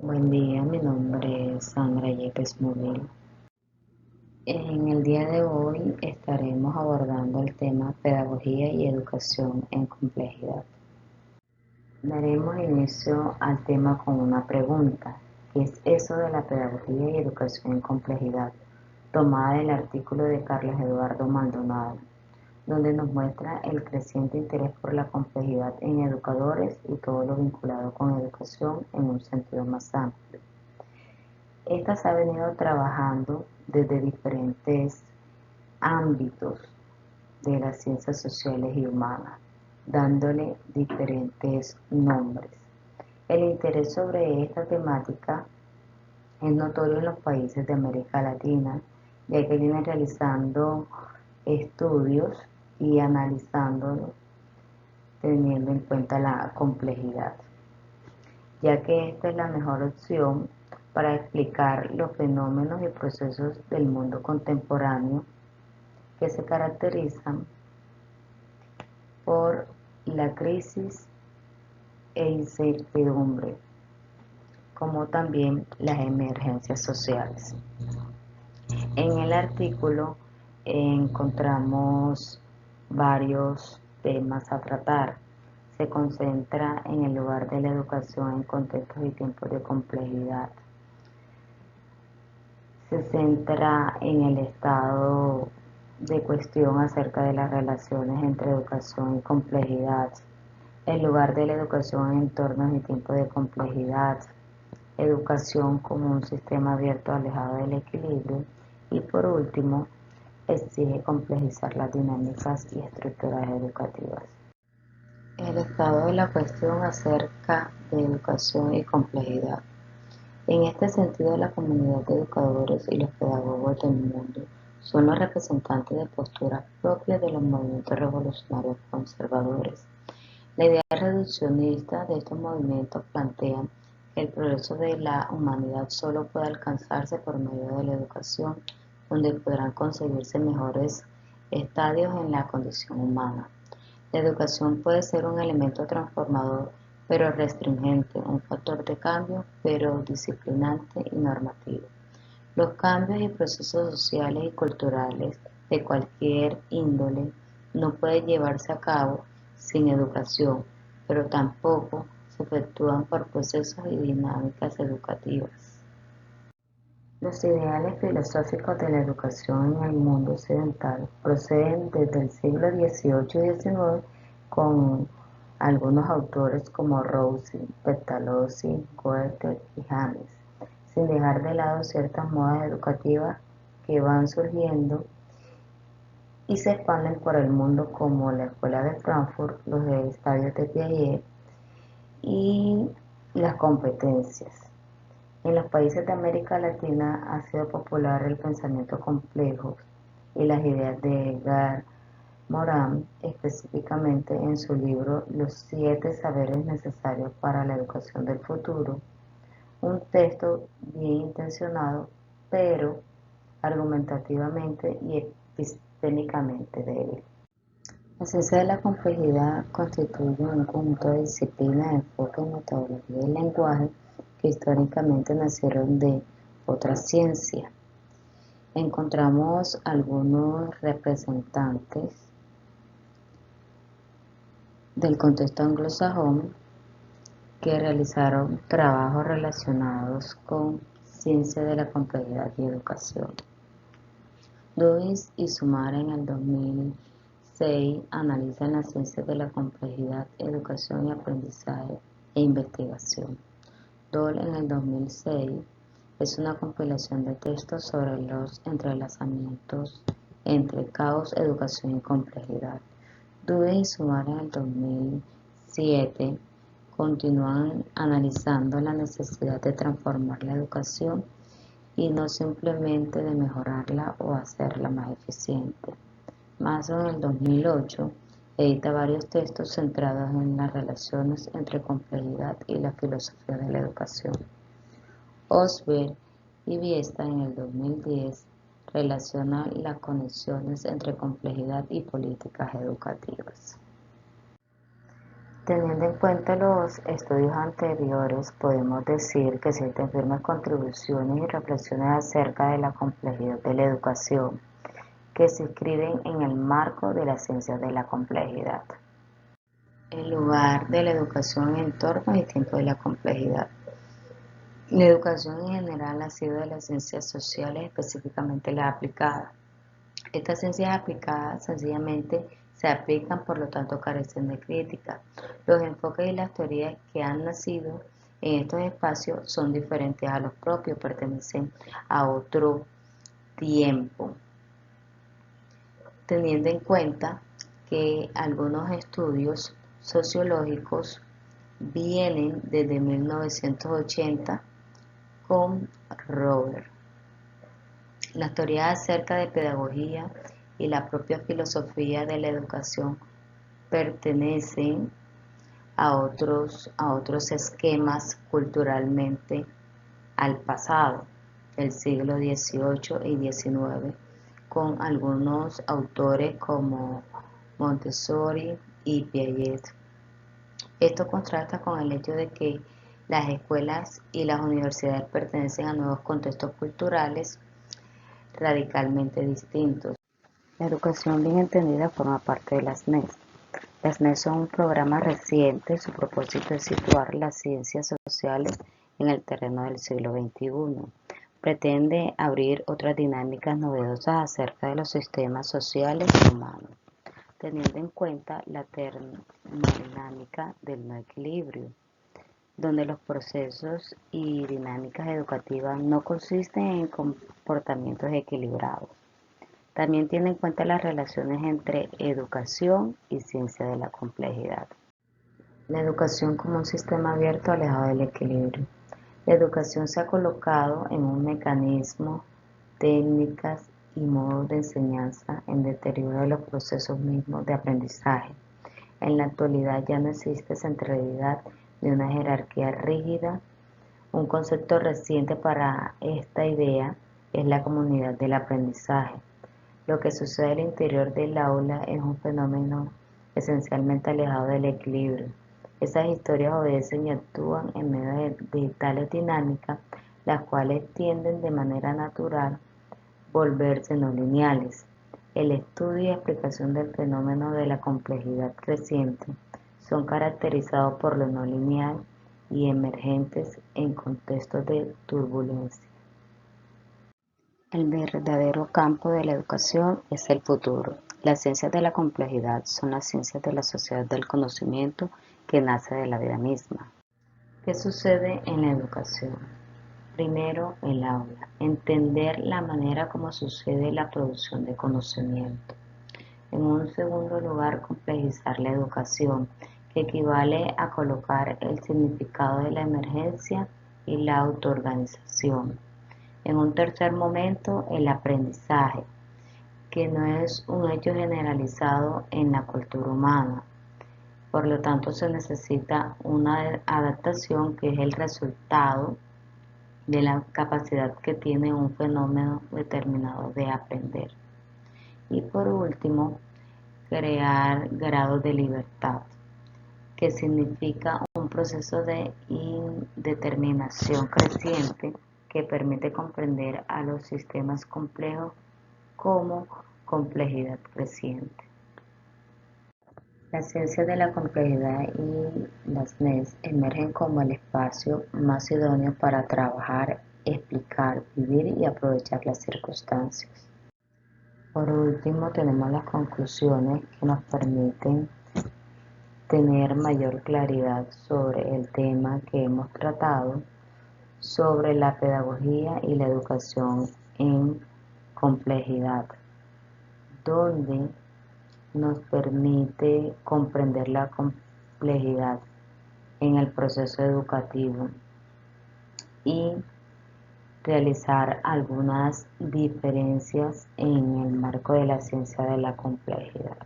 Buen día, mi nombre es Sandra Yepes Muril. En el día de hoy estaremos abordando el tema pedagogía y educación en complejidad. Daremos inicio al tema con una pregunta: ¿qué es eso de la pedagogía y educación en complejidad? Tomada del artículo de Carlos Eduardo Maldonado, donde nos muestra el creciente interés por la complejidad en educadores y todo lo vinculado con educación en un sentido más amplio. Esta se ha venido trabajando desde diferentes ámbitos de las ciencias sociales y humanas, dándole diferentes nombres. El interés sobre esta temática es notorio en los países de América Latina, ya que vienen realizando estudios y analizándolo teniendo en cuenta la complejidad, ya que esta es la mejor opción para explicar los fenómenos y procesos del mundo contemporáneo que se caracterizan por la crisis e incertidumbre, como también las emergencias sociales. En el artículo encontramos varios temas a tratar. Se concentra en el lugar de la educación en contextos y tiempos de complejidad. Se centra en el estado de cuestión acerca de las relaciones entre educación y complejidad, el lugar de la educación en entornos y tiempos de complejidad, educación como un sistema abierto alejado del equilibrio y por último, exige complejizar las dinámicas y estructuras educativas. El estado de la cuestión acerca de educación y complejidad. En este sentido, la comunidad de educadores y los pedagogos del mundo son los representantes de posturas propias de los movimientos revolucionarios conservadores. La idea reduccionista de estos movimientos plantea que el progreso de la humanidad solo puede alcanzarse por medio de la educación, donde podrán conseguirse mejores estadios en la condición humana. La educación puede ser un elemento transformador, pero restringente, un factor de cambio, pero disciplinante y normativo. Los cambios y procesos sociales y culturales de cualquier índole no pueden llevarse a cabo sin educación, pero tampoco se efectúan por procesos y dinámicas educativas. Los ideales filosóficos de la educación en el mundo occidental proceden desde el siglo XVIII y XIX con algunos autores como Roussel, Pestalozzi, Goethe y James, sin dejar de lado ciertas modas educativas que van surgiendo y se expanden por el mundo como la Escuela de Frankfurt, los estadios de Piaget y las competencias. En los países de América Latina ha sido popular el pensamiento complejo y las ideas de Edgar Morin, específicamente en su libro Los 7 saberes necesarios para la educación del futuro, un texto bien intencionado, pero argumentativamente y epistémicamente débil. La ciencia de la complejidad constituye un conjunto de disciplinas, enfoques, metodología y lenguaje que históricamente nacieron de otras ciencias. Encontramos algunos representantes del contexto anglosajón que realizaron trabajos relacionados con ciencia de la complejidad y educación. Dewey y Sumar en el 2006 analizan las ciencias de la complejidad, educación y aprendizaje e investigación. Doll en el 2006 es una compilación de textos sobre los entrelazamientos entre caos, educación y complejidad. Dewey y Sumar en el 2007 continúan analizando la necesidad de transformar la educación y no simplemente de mejorarla o hacerla más eficiente. Mason en el 2008 edita varios textos centrados en las relaciones entre complejidad y la filosofía de la educación. Osberg y Biesta en el 2010 relaciona las conexiones entre complejidad y políticas educativas. Teniendo en cuenta los estudios anteriores, podemos decir que existen firmes contribuciones y reflexiones acerca de la complejidad de la educación, que se inscriben en el marco de las ciencias de la complejidad. El lugar de la educación en entornos y tiempo de la complejidad. La educación en general ha sido de las ciencias sociales, específicamente la aplicada. Estas ciencias aplicadas sencillamente se aplican, por lo tanto carecen de crítica. Los enfoques y las teorías que han nacido en estos espacios son diferentes a los propios, pertenecen a otro tiempo, teniendo en cuenta que algunos estudios sociológicos vienen desde 1980 con Rober. Las teorías acerca de pedagogía y la propia filosofía de la educación pertenecen a otros esquemas culturalmente al pasado, del siglo XVIII y XIX, con algunos autores como Montessori y Piaget. Esto contrasta con el hecho de que las escuelas y las universidades pertenecen a nuevos contextos culturales radicalmente distintos. La educación bien entendida forma parte de las NES. Las NES son un programa reciente, su propósito es situar las ciencias sociales en el terreno del siglo XXI. Pretende abrir otras dinámicas novedosas acerca de los sistemas sociales y humanos, teniendo en cuenta la termodinámica del no equilibrio, donde los procesos y dinámicas educativas no consisten en comportamientos equilibrados. También tiene en cuenta las relaciones entre educación y ciencia de la complejidad. La educación como un sistema abierto alejado del equilibrio. La educación se ha colocado en un mecanismo, técnicas y modos de enseñanza en deterioro de los procesos mismos de aprendizaje. En la actualidad ya no existe centralidad de una jerarquía rígida. Un concepto reciente para esta idea es la comunidad del aprendizaje. Lo que sucede al interior del aula es un fenómeno esencialmente alejado del equilibrio. Esas historias obedecen y actúan en medio de tales dinámicas, las cuales tienden de manera natural a volverse no lineales. El estudio y explicación del fenómeno de la complejidad creciente son caracterizados por lo no lineal y emergentes en contextos de turbulencia. El verdadero campo de la educación es el futuro. Las ciencias de la complejidad son las ciencias de la sociedad del conocimiento que nace de la vida misma. ¿Qué sucede en la educación? Primero, el aula. Entender la manera como sucede la producción de conocimiento. En un segundo lugar, complejizar la educación, que equivale a colocar el significado de la emergencia y la autoorganización. En un tercer momento, el aprendizaje, que no es un hecho generalizado en la cultura humana. Por lo tanto, se necesita una adaptación que es el resultado de la capacidad que tiene un fenómeno determinado de aprender. Y por último, crear grados de libertad, que significa un proceso de indeterminación creciente que permite comprender a los sistemas complejos como complejidad creciente. Las ciencias de la complejidad y las NES emergen como el espacio más idóneo para trabajar, explicar, vivir y aprovechar las circunstancias. Por último, tenemos las conclusiones que nos permiten tener mayor claridad sobre el tema que hemos tratado, sobre la pedagogía y la educación en complejidad, donde nos permite comprender la complejidad en el proceso educativo y realizar algunas diferencias en el marco de la ciencia de la complejidad.